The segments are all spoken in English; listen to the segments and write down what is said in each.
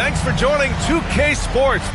Thanks for joining 2K Sports.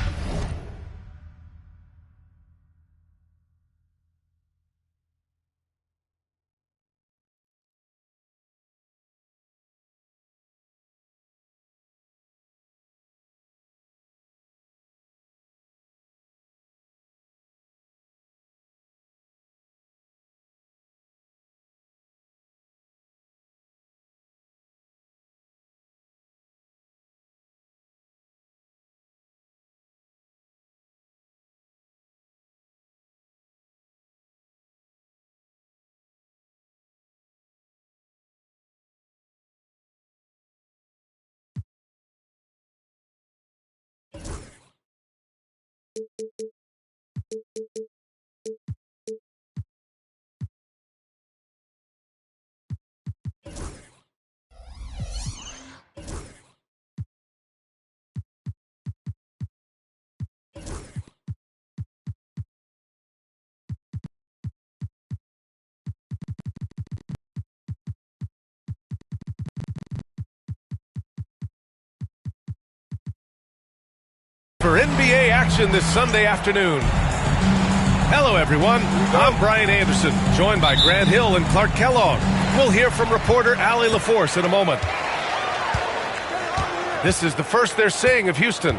For NBA action this Sunday afternoon. Hello, everyone. I'm Brian Anderson, joined by Grant Hill and Clark Kellogg. We'll hear from reporter Allie LaForce in a moment. This is the first they're seeing of Houston.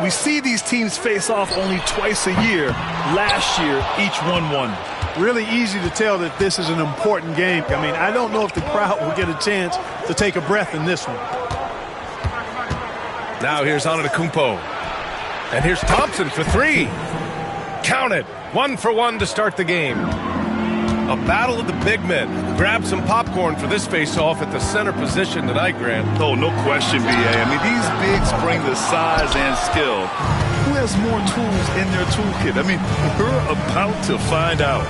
We see these teams face off only twice a year. Last year, each won. Really easy to tell that this is an important game. I mean, I don't know if the crowd will get a chance to take a breath in this one. Now here's Antetokounmpo. And here's Thompson for three. Count it. 1 for 1 to start the game. A battle of the big men. Grab some popcorn for this face-off at the center position tonight, Grant. Oh, no question, B.A. I mean, these bigs bring the size and skill. Who has more tools in their toolkit? I mean, we're about to find out.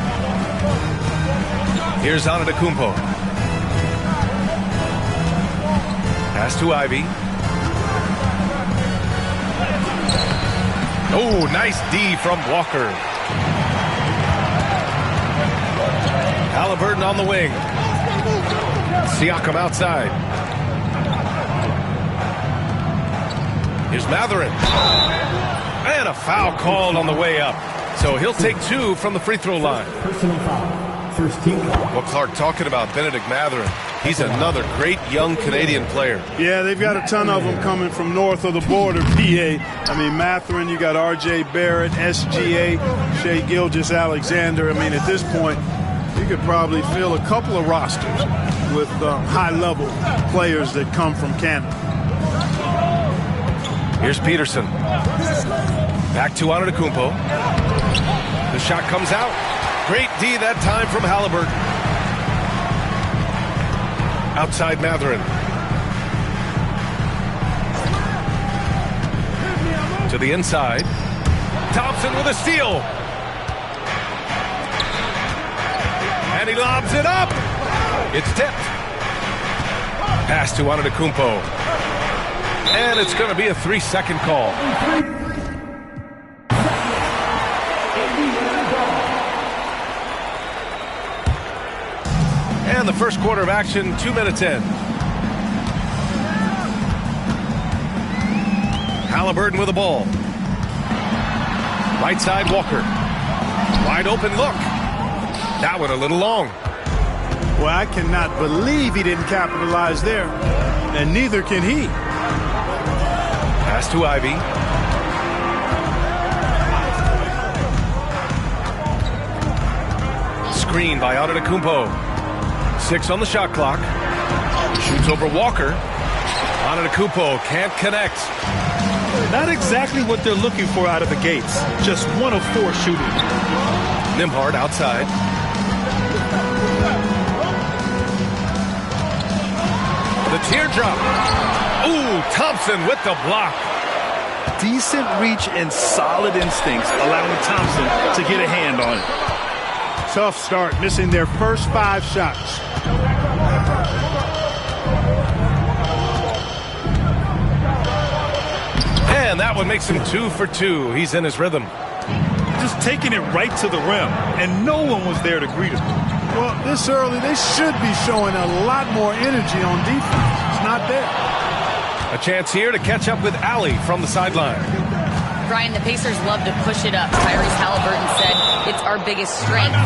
Here's Antetokounmpo. Pass to Ivy. Oh, nice D from Walker. Halliburton on the wing. Siakam outside. Here's Mathurin. And a foul called on the way up. So he'll take 2 from the free throw line. Personal foul. First team foul. Well, Clark, talking about Benedict Mathurin, he's another great young Canadian player. Yeah, they've got a ton of them coming from north of the border, PA. I mean, Mathurin, you got R.J. Barrett, SGA, Shai Gilgeous-Alexander. I mean, at this point, you could probably fill a couple of rosters with high-level players that come from Canada. Here's Peterson. Back to Antetokounmpo. The shot comes out. Great D that time from Halliburton. Outside Mathurin. To the inside. Thompson with a steal. And he lobs it up. It's tipped. Pass to Antetokounmpo. And it's going to be a 3-second call. And the first quarter of action, 2 minutes in. Halliburton with the ball. Right side, Walker. Wide open look. That one a little long. Well, I cannot believe he didn't capitalize there. And neither can he. Pass to Ivy. Screen by Antetokounmpo. 6 on the shot clock. Shoots over Walker. Antetokounmpo can't connect. Not exactly what they're looking for out of the gates. Just 1 of 4 shooting. Nembhard outside. The teardrop. Ooh, Thompson with the block. Decent reach and solid instincts, allowing Thompson to get a hand on it. Tough start, missing their first 5 shots. And that one makes him 2 for 2. He's in his rhythm. Just taking it right to the rim, and no one was there to greet him. Well, this early, they should be showing a lot more energy on defense. It's not there. A chance here to catch up with Allie from the sideline. Brian, the Pacers love to push it up. Tyrese Halliburton said it's our biggest strength.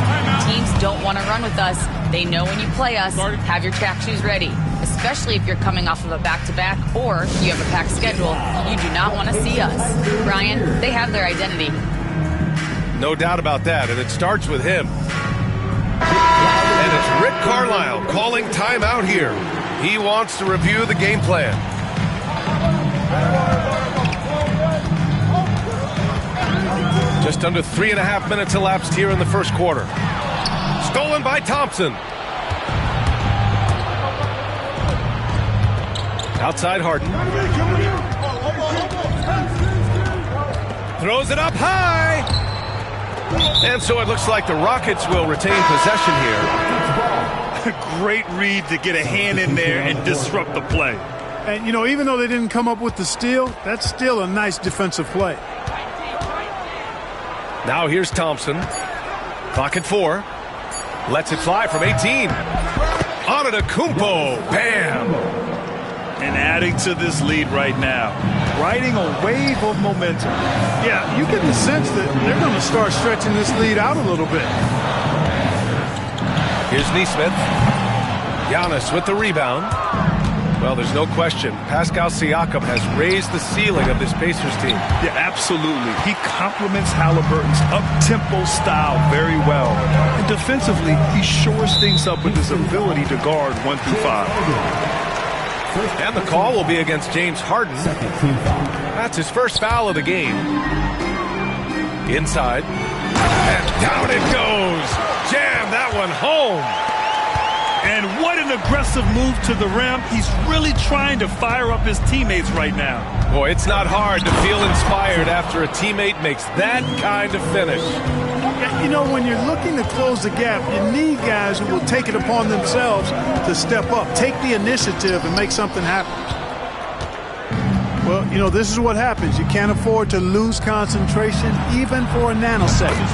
Teams don't want to run with us. They know when you play us, have your track shoes ready. Especially if you're coming off of a back-to-back or you have a packed schedule. You do not want to see us. Brian, they have their identity. No doubt about that, and it starts with him. And it's Rick Carlisle calling timeout here. He wants to review the game plan. Just under 3.5 minutes elapsed here in the first quarter. Stolen by Thompson. Outside Harden. Throws it up high. And so it looks like the Rockets will retain possession here. Great read to get a hand in there and disrupt the play. And, you know, even though they didn't come up with the steal, that's still a nice defensive play. Now here's Thompson. Clock at 4. Lets it fly from 18. Antetokounmpo. Bam! And adding to this lead right now. Riding a wave of momentum. Yeah, you get the sense that they're going to start stretching this lead out a little bit. Here's Nesmith. Giannis with the rebound. Well, there's no question. Pascal Siakam has raised the ceiling of this Pacers team. Yeah, absolutely. He complements Halliburton's up-tempo style very well. And defensively, he shores things up with his ability to guard 1 through 5. And the call will be against James Harden. That's his first foul of the game. Inside. And down it goes. Jam that one home. And what an aggressive move to the rim. He's really trying to fire up his teammates right now. Boy, it's not hard to feel inspired after a teammate makes that kind of finish. You know, when you're looking to close the gap, you need guys who will take it upon themselves to step up, take the initiative, and make something happen. Well, you know, this is what happens. You can't afford to lose concentration even for a nanosecond.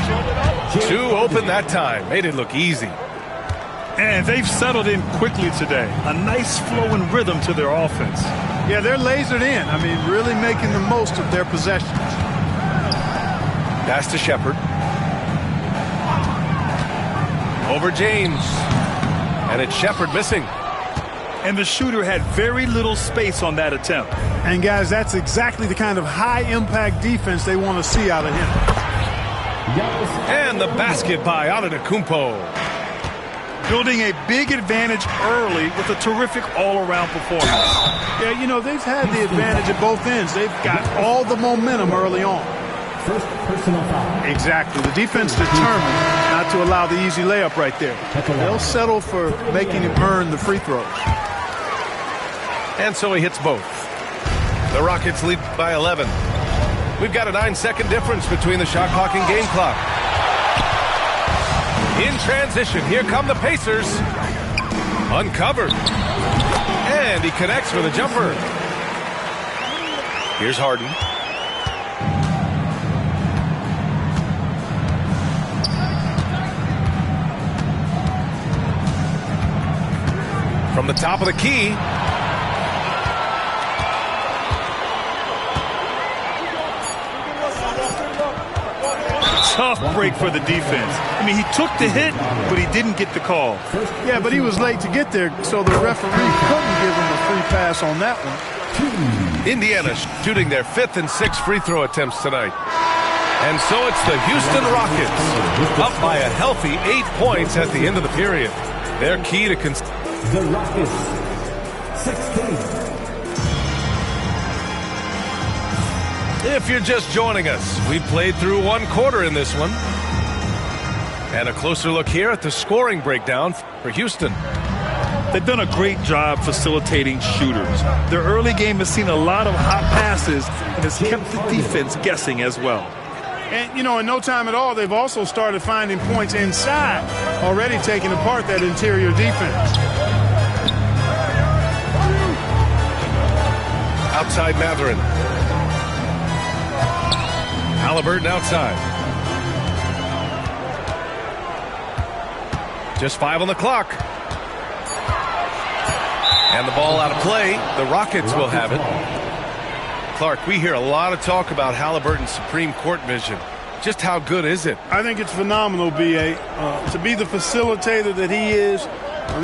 2 open that time. Made it look easy. And they've settled in quickly today. A nice flow and rhythm to their offense. Yeah, they're lasered in. I mean, really making the most of their possessions. Pass to Shepherd. Over James. And it's Shepherd missing. And the shooter had very little space on that attempt. And, guys, that's exactly the kind of high-impact defense they want to see out of him. And the basket by Antetokounmpo. Building a big advantage early with a terrific all-around performance. Yeah, you know, they've had the advantage at both ends. They've got all the momentum early on. First personal foul. Exactly. The defense determined not to allow the easy layup right there. They'll settle for making him earn the free throws. And so he hits both. The Rockets lead by 11. We've got a 9-second difference between the shot clock and game clock. In transition, here come the Pacers. Uncovered. And he connects with a jumper. Here's Harden. From the top of the key. Tough break for the defense. I mean, he took the hit, but he didn't get the call. Yeah, but he was late to get there, so the referee couldn't give him a free pass on that one. Indiana shooting their 5th and 6th free throw attempts tonight. And so it's the Houston Rockets up by a healthy 8 points at the end of the period. Their key to The Rockets, 16. If you're just joining us, we played through 1 quarter in this one. And a closer look here at the scoring breakdown for Houston. They've done a great job facilitating shooters. Their early game has seen a lot of hot passes and has kept the defense guessing as well. And, you know, in no time at all, they've also started finding points inside, already taking apart that interior defense. Outside Mathurin. Halliburton outside. Just 5 on the clock. And the ball out of play. The Rockets will have it. Clark, we hear a lot of talk about Halliburton's Supreme Court vision. Just how good is it? I think it's phenomenal, B.A. To be the facilitator that he is,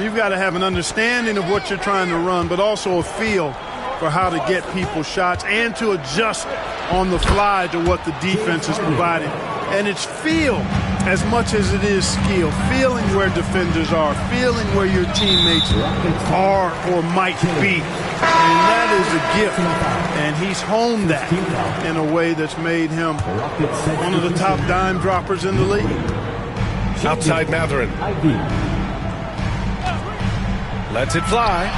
you've got to have an understanding of what you're trying to run, but also a feel for how to get people shots and to adjust on the fly to what the defense is providing. And it's feel as much as it is skill. Feeling where defenders are, feeling where your teammates are or might be. And that is a gift. And he's honed that in a way that's made him one of the top dime droppers in the league. Outside Mathurin. Lets it fly.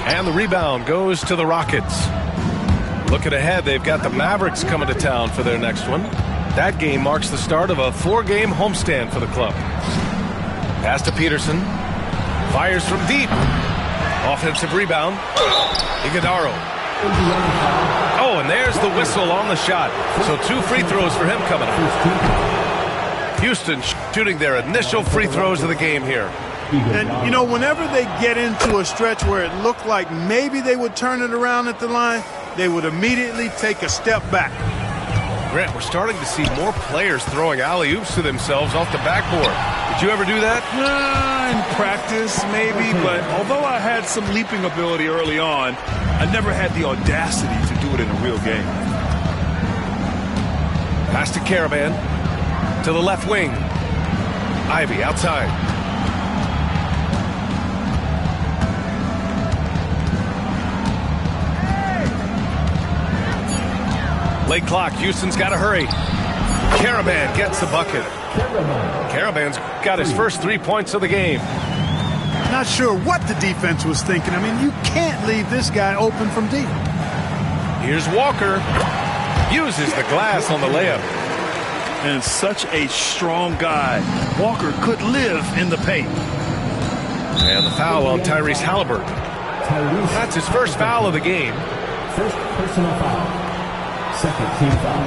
And the rebound goes to the Rockets. Looking ahead, they've got the Mavericks coming to town for their next one. That game marks the start of a 4-game homestand for the club. Pass to Peterson. Fires from deep. Offensive rebound. Iguodala. Oh, and there's the whistle on the shot. So 2 free throws for him coming up. Houston shooting their initial free throws of the game here. And, you know, whenever they get into a stretch where it looked like maybe they would turn it around at the line, they would immediately take a step back. Grant, we're starting to see more players throwing alley-oops to themselves off the backboard. Did you ever do that? In practice, maybe, but although I had some leaping ability early on, I never had the audacity to do it in a real game. Pass to Caravan. To the left wing. Ivy outside. Late clock. Houston's got to hurry. Caravan gets the bucket. Caravan's got his first 3 points of the game. Not sure what the defense was thinking. I mean, you can't leave this guy open from deep. Here's Walker. Uses the glass on the layup. And such a strong guy. Walker could live in the paint. And the foul on Tyrese Halliburton. That's his first foul of the game. First personal foul. Second team foul.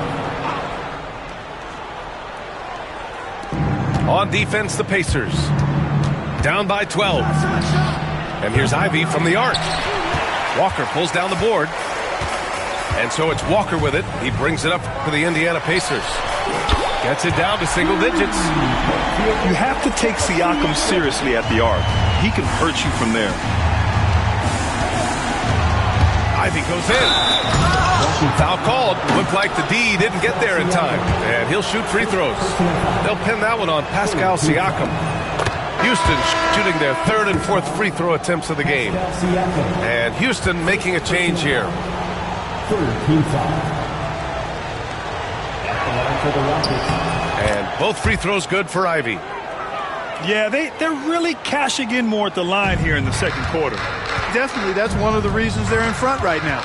On defense, the Pacers. Down by 12. And here's Ivy from the arc. Walker pulls down the board. And so it's Walker with it. He brings it up for the Indiana Pacers. Gets it down to single digits. You have to take Siakam seriously at the arc. He can hurt you from there. Ivy goes in. Foul called. Looked like the D didn't get there in time. And he'll shoot free throws. They'll pin that one on Pascal Siakam. Houston shooting their 3rd and 4th free throw attempts of the game. And Houston making a change here. Third team foul. And both free throws good for Ivy. Yeah, they're really cashing in more at the line here in the second quarter. Definitely, that's one of the reasons they're in front right now.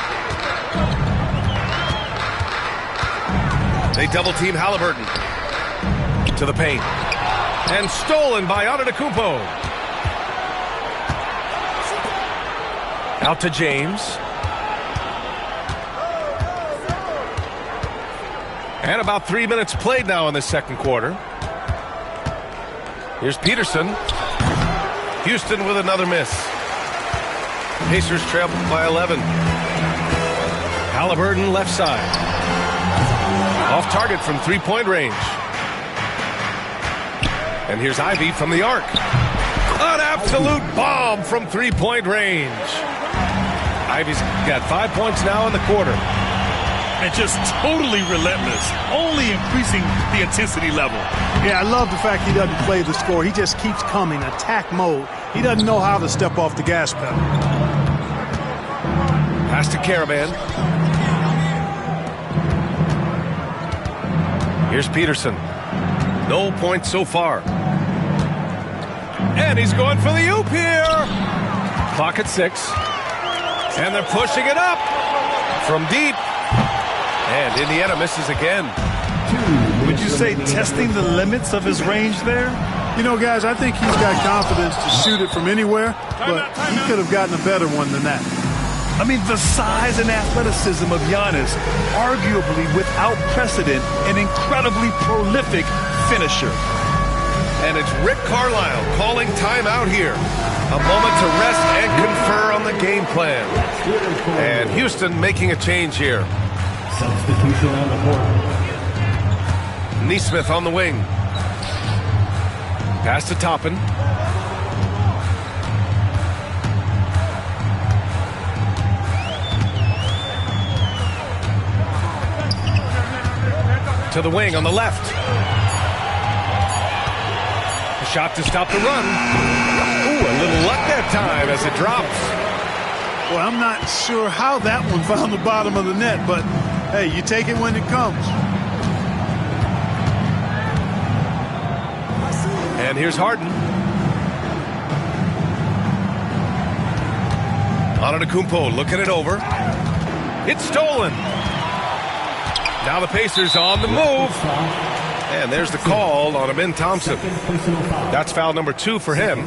They double-team Halliburton. To the paint. And stolen by Antetokounmpo. Out to James. And about 3 minutes played now in the second quarter. Here's Peterson. Houston with another miss. Pacers trail by 11. Halliburton left side. Off target from three-point range. And here's Ivy from the arc. An absolute bomb from three-point range. Ivy's got 5 points now in the quarter. And just totally relentless, only increasing the intensity level. Yeah, I love the fact he doesn't play the score. He just keeps coming, attack mode. He doesn't know how to step off the gas pedal. Pass to Caravan. Here's Peterson. No points so far. And he's going for the oop here. Clock at 6. And they're pushing it up from deep. And Indiana misses again. Would you say testing the limits of his range there? You know, guys, I think he's got confidence to shoot it from anywhere, but he could have gotten a better one than that. I mean, the size and athleticism of Giannis, arguably without precedent, an incredibly prolific finisher. And it's Rick Carlisle calling timeout here. A moment to rest and confer on the game plan. And Houston making a change here. Substitution on the court. Nesmith on the wing. Pass to Toppin. To the wing on the left. A shot to stop the run. Ooh, a little luck that time as it drops. Well, I'm not sure how that one found the bottom of the net, but hey, you take it when it comes. And here's Harden. Antetokounmpo looking it over. It's stolen. Now the Pacers on the move. And there's the call on Amin Thompson. That's foul number 2 for him.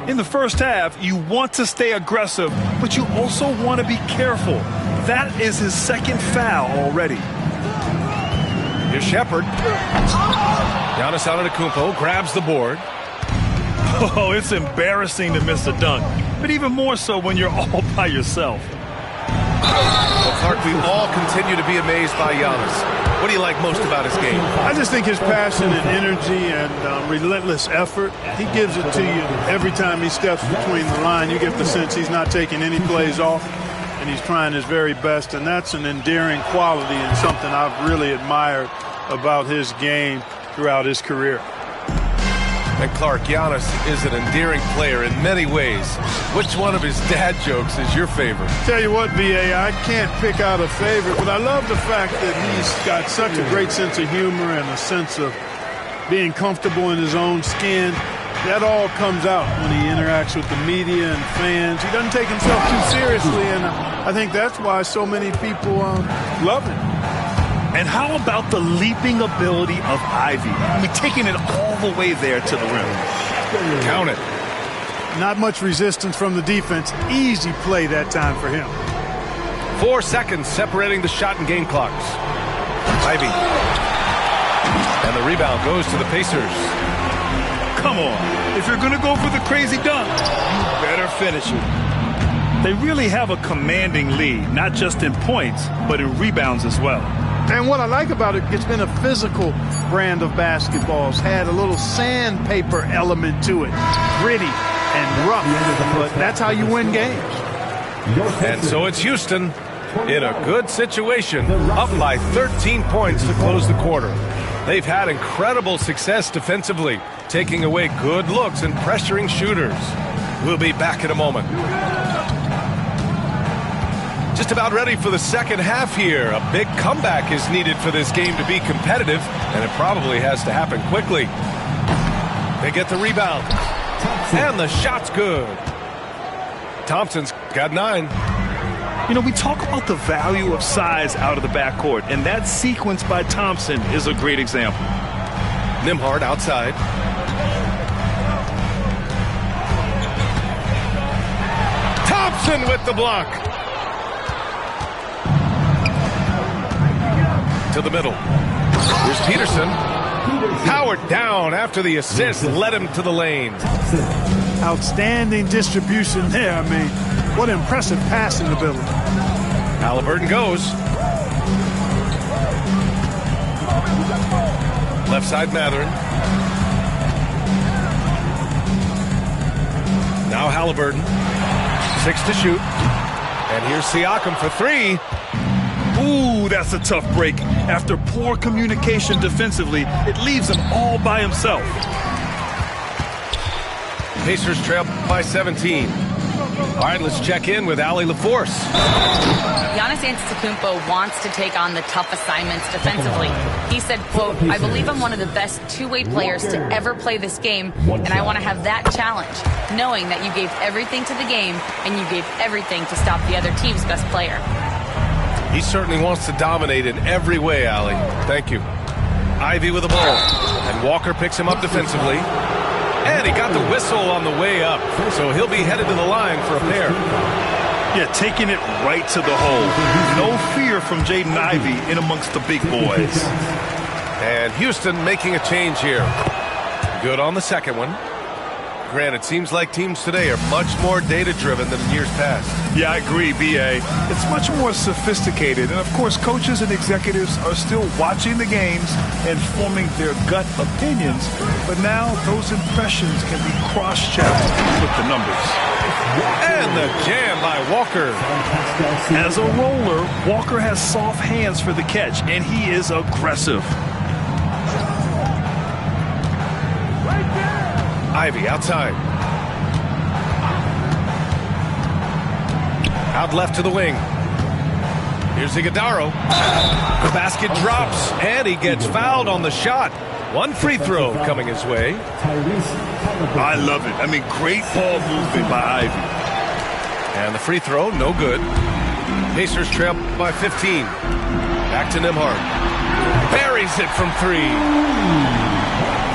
In the first half, you want to stay aggressive, but you also want to be careful. That is his second foul already. Here's Shepherd. Giannis Antetokounmpo grabs the board. Oh, it's embarrassing to miss a dunk, but even more so when you're all by yourself. Well, Clark, we all continue to be amazed by Giannis. What do you like most about his game? I just think his passion and energy and relentless effort, he gives it to you every time he steps between the line. You get the sense he's not taking any plays off, and he's trying his very best, and that's an endearing quality and something I've really admired about his game throughout his career. And Clark, Giannis is an endearing player in many ways. Which one of his dad jokes is your favorite? Tell you what, B.A., I can't pick out a favorite, but I love the fact that he's got such a great sense of humor and a sense of being comfortable in his own skin. That all comes out when he interacts with the media and fans. He doesn't take himself too seriously, and I think that's why so many people love him. And how about the leaping ability of Ivy? I mean, taking it all the way there to the rim. Count it. Not much resistance from the defense. Easy play that time for him. 4 seconds separating the shot and game clocks. Ivy. And the rebound goes to the Pacers. Come on. If you're going to go for the crazy dunk, you better finish it. They really have a commanding lead, not just in points, but in rebounds as well. And what I like about it, it's been a physical brand of basketball. It's had a little sandpaper element to it. Gritty and rough, but that's how you win games. And so it's Houston in a good situation, up by 13 points to close the quarter. They've had incredible success defensively, taking away good looks and pressuring shooters. We'll be back in a moment. Just about ready for the second half here. A big comeback is needed for this game to be competitive, and it probably has to happen quickly. They get the rebound, and the shot's good. Thompson's got 9. You know, we talk about the value of size out of the backcourt, and that sequence by Thompson is a great example. Nembhard outside. Thompson with the block. To the middle. Here's Peterson. Powered down after the assist led him to the lane. Outstanding distribution there. I mean, what impressive passing ability. Halliburton goes. Left side Mathurin. Now Halliburton. 6 to shoot. And here's Siakam for 3. Ooh, that's a tough break. After poor communication defensively, it leaves him all by himself. Pacers trail by 17. All right, let's check in with Allie LaForce. Giannis Antetokounmpo wants to take on the tough assignments defensively. He said, quote, "I believe I'm one of the best two-way players to ever play this game, and I want to have that challenge, knowing that you gave everything to the game and you gave everything to stop the other team's best player." He certainly wants to dominate in every way, Allie. Thank you. Ivy with the ball. And Walker picks him up defensively. And he got the whistle on the way up. So he'll be headed to the line for a pair. Yeah, taking it right to the hole. No fear from Jaden Ivey in amongst the big boys. And Houston making a change here. Good on the second one. Grant, it seems like teams today are much more data-driven than in years past. Yeah, I agree, B.A. It's much more sophisticated. And, of course, coaches and executives are still watching the games and forming their gut opinions. But now those impressions can be cross-checked with the numbers. And the jam by Walker. As a roller, Walker has soft hands for the catch, and he is aggressive. Ivy outside. Out left to the wing. Here's Iguodaro. The basket drops, and he gets fouled on the shot. One free throw coming his way. I love it. I mean, great ball movement by Ivy. And the free throw, no good. Pacers trail by 15. Back to Nembhard. Buries it from 3.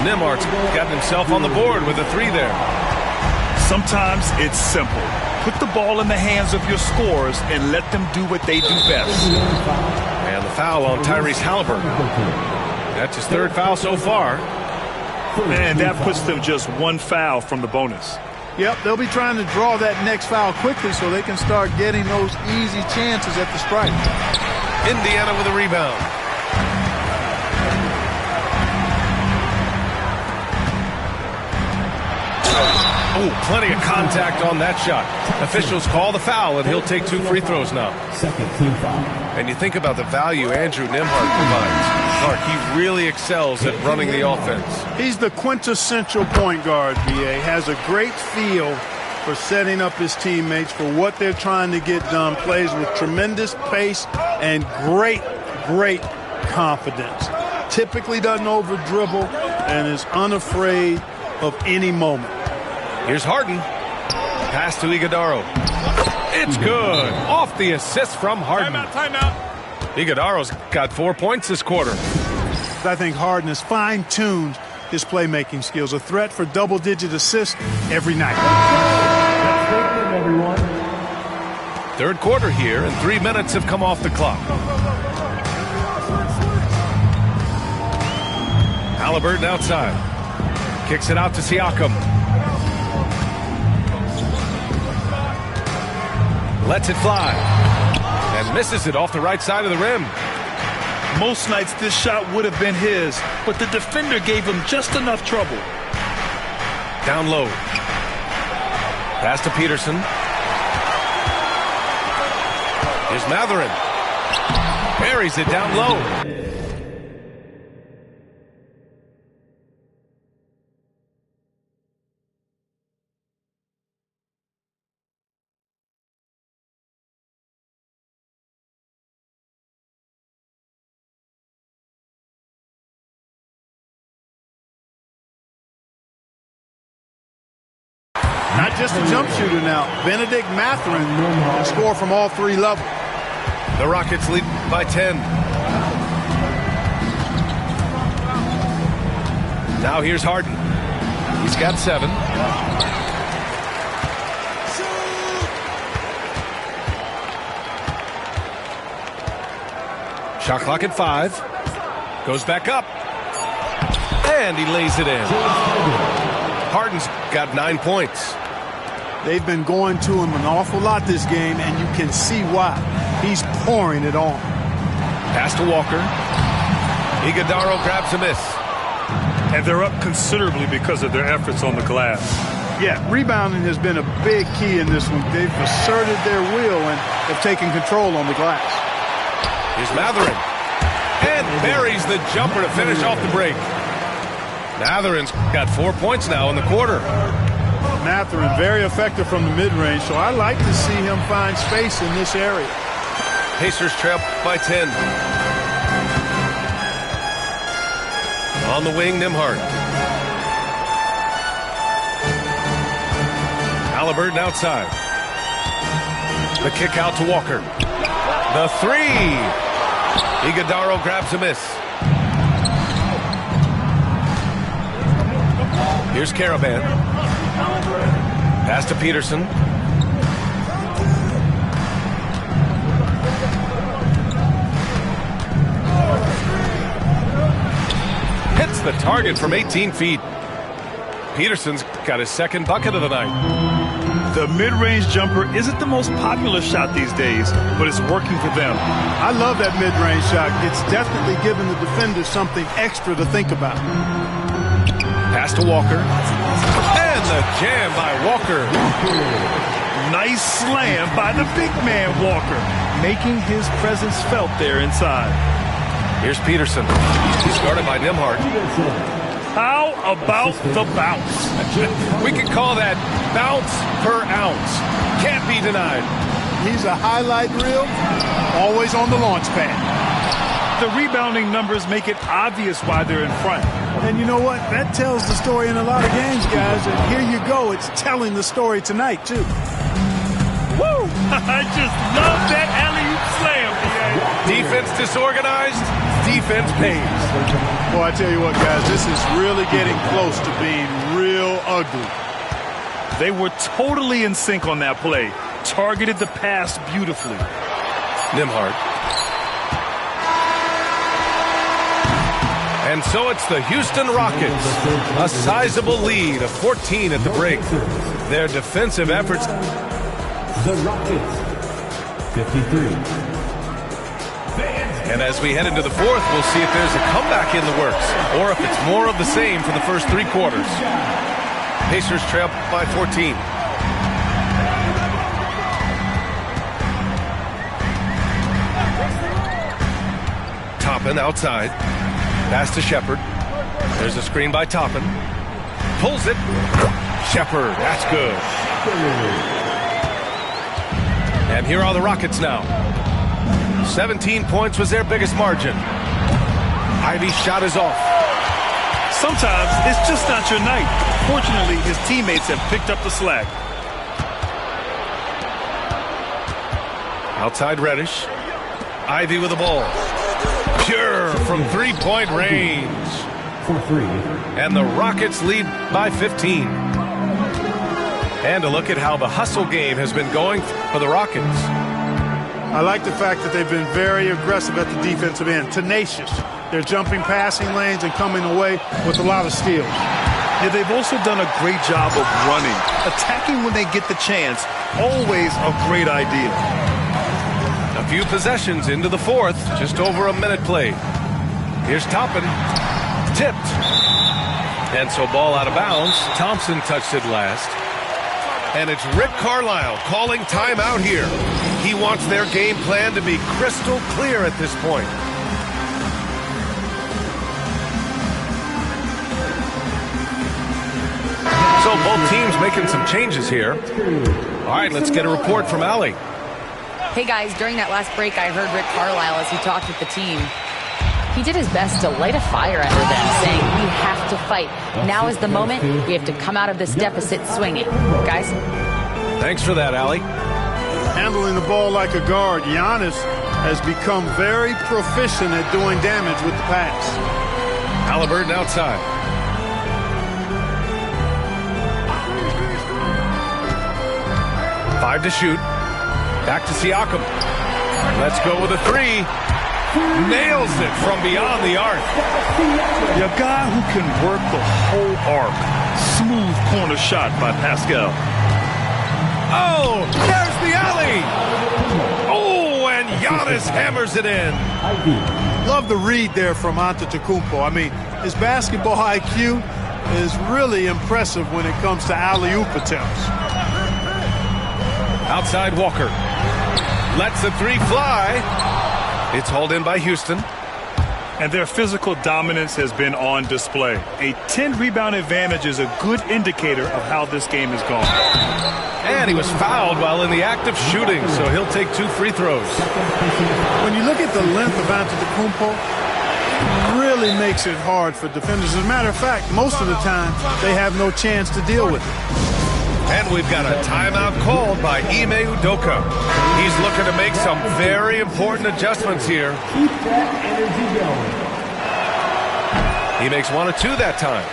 Nembhard's got himself on the board with a 3 there. Sometimes it's simple. Put the ball in the hands of your scorers and let them do what they do best. And the foul on Tyrese Halliburton. That's his 3rd foul so far. And that puts them just 1 foul from the bonus. Yep, they'll be trying to draw that next foul quickly so they can start getting those easy chances at the stripe. Indiana with a rebound. Oh, plenty of contact on that shot. Officials call the foul, and he'll take 2 free throws now. Second team foul. And you think about the value Andrew Nembhard provides. Clark, he really excels at running the offense. He's the quintessential point guard, B.A. Has a great feel for setting up his teammates for what they're trying to get done. Plays with tremendous pace and great confidence. Typically doesn't over-dribble and is unafraid of any moment. Here's Harden. Pass to Iguodaro. It's good. Off the assist from Harden. Timeout. Iguodaro's got 4 points this quarter. I think Harden has fine-tuned his playmaking skills. A threat for double-digit assists every night. Everyone. 3rd quarter here, and 3 minutes have come off the clock. Halliburton outside. Kicks it out to Siakam. Lets it fly. And misses it off the right side of the rim. Most nights this shot would have been his, but the defender gave him just enough trouble. Down low. Pass to Peterson. Here's Mathurin. Buries it down low. Not just a jump shooter now. Benedict Mathurin can score from all 3 levels. The Rockets lead by 10. Now here's Harden. He's got 7. Shot clock at 5. Goes back up. And he lays it in. Harden's got 9 points. They've been going to him an awful lot this game, and you can see why. He's pouring it on. Pass to Walker. Iguodaro grabs a miss. And they're up considerably because of their efforts on the glass. Yeah, rebounding has been a big key in this one. They've asserted their will and have taken control on the glass. Here's Mathurin. And buries the jumper to finish off the break. Mathurin's got 4 points now in the quarter. Mathurin very effective from the mid-range, so I like to see him find space in this area. Pacers trail by 10. On the wing, Nembhard. Halliburton outside. The kick out to Walker. The 3. Iguodaro grabs a miss. Here's Caravan. Pass to Peterson. Hits the target from 18 feet. Peterson's got his second bucket of the night. The mid-range jumper isn't the most popular shot these days, but it's working for them. I love that mid-range shot. It's definitely giving the defenders something extra to think about. Pass to Walker. And the jam by Walker. Nice slam by the big man Walker, making his presence felt there inside. Here's Peterson. He's guarded by Nembhard. How about the bounce? We could call that bounce per ounce. Can't be denied. He's a highlight reel, always on the launch pad. The rebounding numbers make it obvious why they're in front. And you know what? That tells the story in a lot of games, guys. And here you go. It's telling the story tonight, too. Woo! I just love that alley-oop slam, B.A. Defense disorganized, defense pays. Boy, I tell you what, guys, this is really getting close to being real ugly. They were totally in sync on that play. Targeted the pass beautifully. Nembhard. And so it's the Houston Rockets. A sizable lead of 14 at the break. Their defensive efforts. The Rockets, 53. And as we head into the fourth, we'll see if there's a comeback in the works or if it's more of the same for the first three quarters. Pacers trail by 14. Toppin outside. Pass to Shepherd. There's a screen by Toppin. Pulls it. Shepherd, that's good. And here are the Rockets now. 17 points was their biggest margin. Ivy's shot is off. Sometimes it's just not your night. Fortunately, his teammates have picked up the slack. Outside Reddish. Ivy with the ball. Pure from three-point range. For 3. And the Rockets lead by 15. And a look at how the hustle game has been going for the Rockets. I like the fact that they've been very aggressive at the defensive end, tenacious. They're jumping passing lanes and coming away with a lot of steals. Yeah, they've also done a great job of running. Attacking when they get the chance, always a great idea. A few possessions into the fourth, just over a minute played. Here's Toppin, tipped. And so ball out of bounds. Thompson touched it last. And it's Rick Carlisle calling timeout here. He wants their game plan to be crystal clear at this point. So both teams making some changes here. All right, let's get a report from Allie. Hey guys, during that last break, I heard Rick Carlisle as he talked with the team. He did his best to light a fire under them, saying we have to fight. Now is the moment. We have to come out of this deficit swinging. Guys? Thanks for that, Allie. Handling the ball like a guard, Giannis has become very proficient at doing damage with the pass. Halliburton outside. Five to shoot. Back to Siakam. Let's go with a three. Nails it from beyond the arc. A guy who can work the whole arc. Smooth corner shot by Pascal. Oh, there's the alley. Oh, and Giannis hammers it in. Love the read there from Antetokounmpo. I mean, his basketball IQ is really impressive when it comes to alley-oop attempts. Outside Walker. Lets the three fly. It's hauled in by Houston. And their physical dominance has been on display. A 10-rebound advantage is a good indicator of how this game has gone. And he was fouled while in the act of shooting, so he'll take 2 free throws. When you look at the length of Antetokounmpo, it really makes it hard for defenders. As a matter of fact, most of the time, they have no chance to deal with it. And we've got a timeout called by Ime Udoka. He's looking to make some very important adjustments here. Keep that energy going. He makes 1 of 2 that time.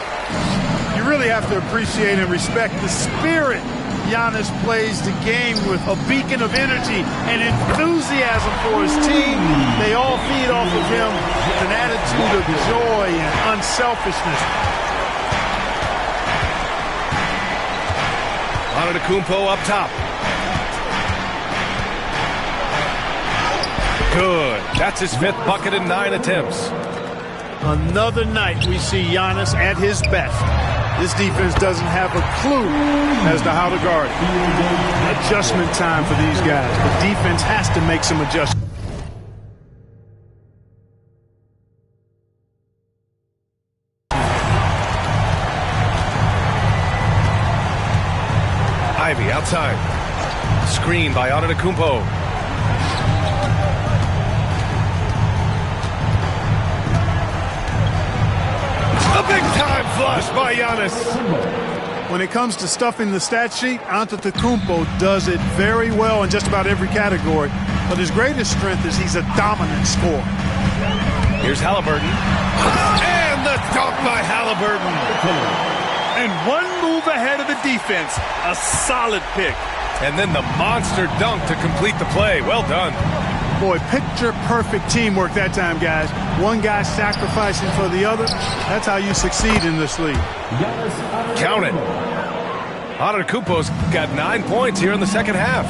You really have to appreciate and respect the spirit Giannis plays the game with, a beacon of energy and enthusiasm for his team. They all feed off of him with an attitude of joy and unselfishness. Antetokounmpo up top. Good. That's his 5th bucket in 9 attempts. Another night we see Giannis at his best. This defense doesn't have a clue as to how to guard. Adjustment time for these guys. The defense has to make some adjustments. Ivy outside. Screen by Antetokounmpo. A big-time flush by Giannis. When it comes to stuffing the stat sheet, Antetokounmpo does it very well in just about every category. But his greatest strength is he's a dominant scorer. Here's Halliburton. And the dunk by Halliburton. And one move ahead of the defense. A solid pick. And then the monster dunk to complete the play. Well done. Boy, picture-perfect teamwork that time, guys. One guy sacrificing for the other. That's how you succeed in this league. Count it. Antetokounmpo's got 9 points here in the second half.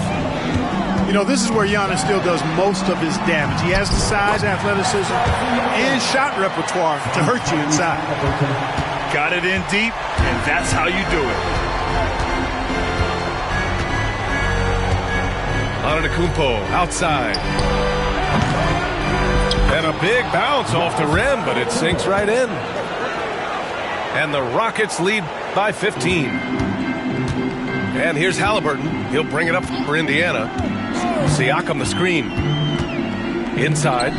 You know, this is where Giannis still does most of his damage. He has the size, athleticism, and shot repertoire to hurt you inside. Got it in deep, and that's how you do it. Antetokounmpo outside. And a big bounce off the rim, but it sinks right in. And the Rockets lead by 15. And here's Halliburton. He'll bring it up for Indiana. Siakam the screen. Inside.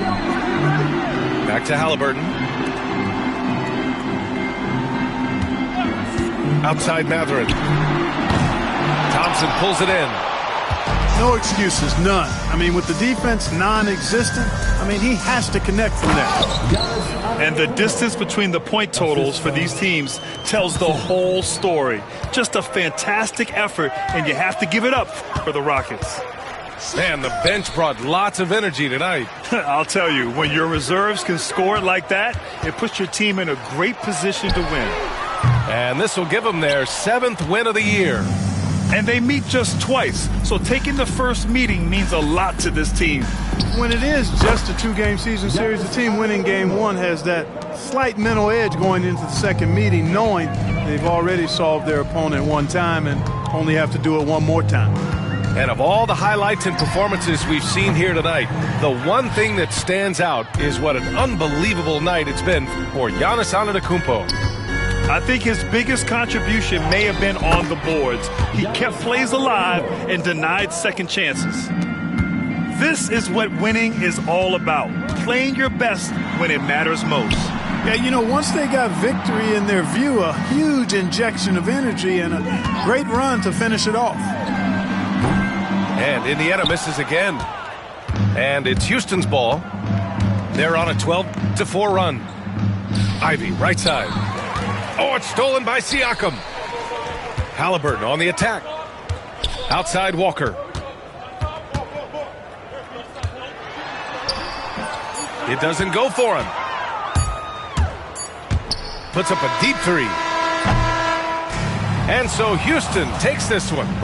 Back to Halliburton. Outside Mathurin. Thompson pulls it in. No excuses, none. I mean, with the defense non-existent, I mean, he has to connect from there. And the distance between the point totals for these teams tells the whole story. Just a fantastic effort, and you have to give it up for the Rockets. Man, the bench brought lots of energy tonight. I'll tell you, when your reserves can score like that, it puts your team in a great position to win. And this will give them their 7th win of the year. And they meet just twice, so taking the first meeting means a lot to this team. When it is just a 2-game season series, the team winning game 1 has that slight mental edge going into the second meeting, knowing they've already solved their opponent one time and only have to do it one more time. And of all the highlights and performances we've seen here tonight, the one thing that stands out is what an unbelievable night it's been for Giannis Antetokounmpo. I think his biggest contribution may have been on the boards. He kept plays alive and denied second chances. This is what winning is all about, playing your best when it matters most. Yeah, you know, once they got victory in their view, a huge injection of energy and a great run to finish it off. And Indiana misses again. And it's Houston's ball. They're on a 12-4 run. Ivy, right side. Oh, it's stolen by Siakam. Halliburton on the attack. Outside Walker. It doesn't go for him. Puts up a deep 3. And so Houston takes this one.